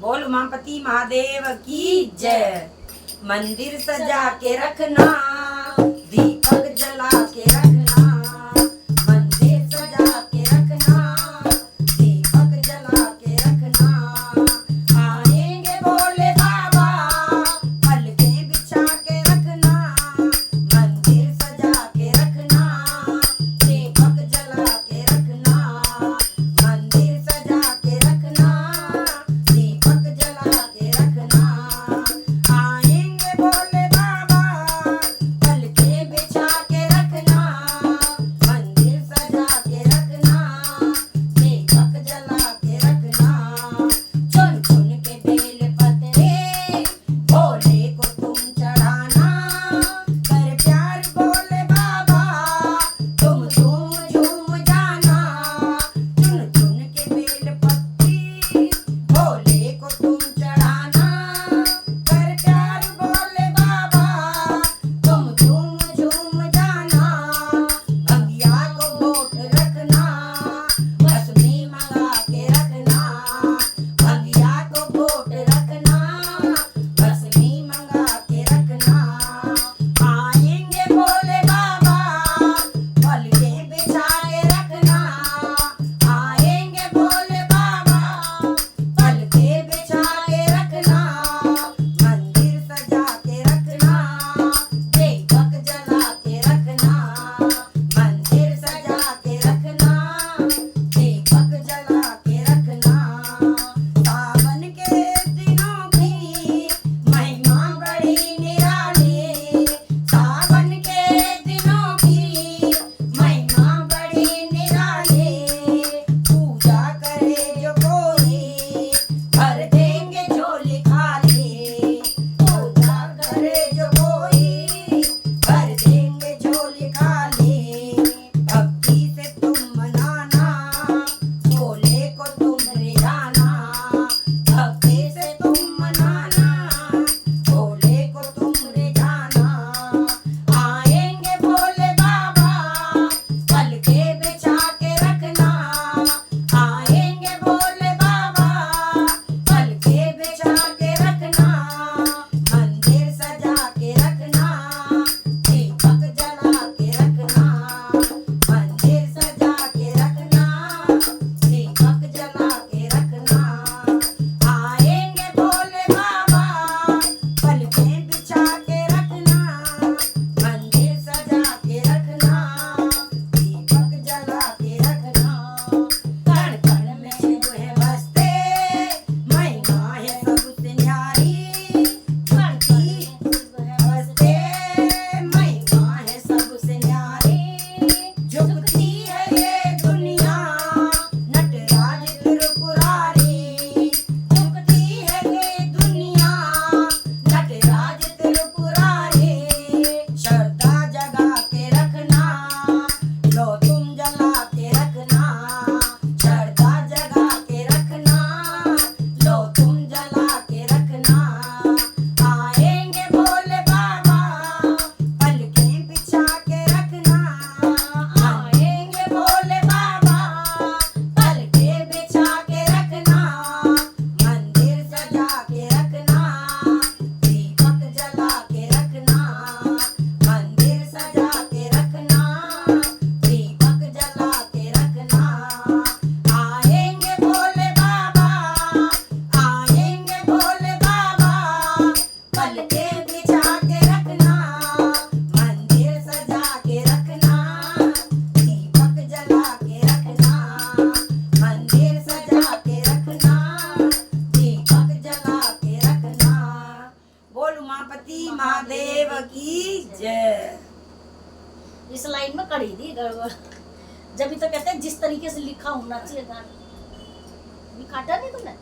बोल उमापति महादेव की जय। मंदिर सजा के रखना, दीपक जला के रखना, मंदिर सजा के रखना, दीपक जला के रखना। आएंगे भोले बाबा, पलकें बिछा के रखना, मंदिर सजा के रखना, दीपक जला के रखना, मंदिर सजा के रखना, दीपक जला के रखना। आएंगे भोले बाबा, पलकें बिछा के रखना, मंदिर सजा के रखना, दीपक जला के रखना। चुन चुन के बेल पत्रे भोले को तुम चढ़ाना, कर प्यार भोले बाबा तुम झूम झूम जाना। चुन चुन के बेल पत्ती भोले को तुम चढ़ाना, कर प्यार भोले बाबा तुम झूम झूम जाना। भंगिया को वोट रखना, भस्मी मंगा के रखना, भंगिया को वोट रखना, भस्मी मंगा के रखना। आएंगे भोले बाबा, पलकें बिछा के रखना, आएंगे भोले बाबा, पलकें बिछा के रखना, मंदिर सजा के रखना, दीपक जला के रखना, मंदिर सजा के रखना, दीपक जला के रखना। सावन के दिनों की महिमा बड़ी निराली, सावन के दिनों की महिमा बड़ी निराली। पूजा करे जो कोई भर देंगे झोली खाली, पूजा करे जो कोई भर देंगे झोली खाली। भक्ति से तुम मनाना, भोले को तुम रिझाना, भक्ति से तुम मनाना, भोले को तुम रिझाना। आएंगे भोले बाबा, पलकें बिछा के रखना, आएंगे भोले बाबा, पलकें बिछा के रखना, मंदिर सजा के रखना, दीपक जला के रखना, मंदिर सजा के रखना, दीपक जला के रखना। आएंगे भोले बाबा, पलकें बिछा के रखना, मंदिर सजा के रखना, दीपक जला के रखना। कण कण में शिव है बसते, महिमा है सबसे न्यारी, कण कण में शिव है बसते, महिमा है सबसे न्यारी। झुकती है ये दुनिया नटराज त्रिपुरारी, झुकती है ये दुनिया नटराज त्रिपुरारी। श्रद्धा जगा के रखना, लो तुम जला के रखना, श्रद्धा जगा के रखना, लो तुम जला के रखना। आएंगे भोले बाबा, पलकें बिछा के रखना, आएंगे भोले बाबा, पलकें बिछा के रखना, मंदिर सजा के रखना, दीपक जला के रखना, मंदिर सजा के रखना, दीपक जला के रखना। आएंगे भोले बाबा, आएंगे भोले बाबा, पलकें बिछा के रखना, मंदिर सजा के रखना, दीपक जला के रखना, मंदिर सजा के रखना, दीपक जला के रखना। बोल उमापति महादेव की जय। इस लाइन में कड़ी थी गड़बड़। जब भी तो कहते हैं जिस तरीके से लिखा होना चाहिए गाना, भी काटा नहीं तुमने।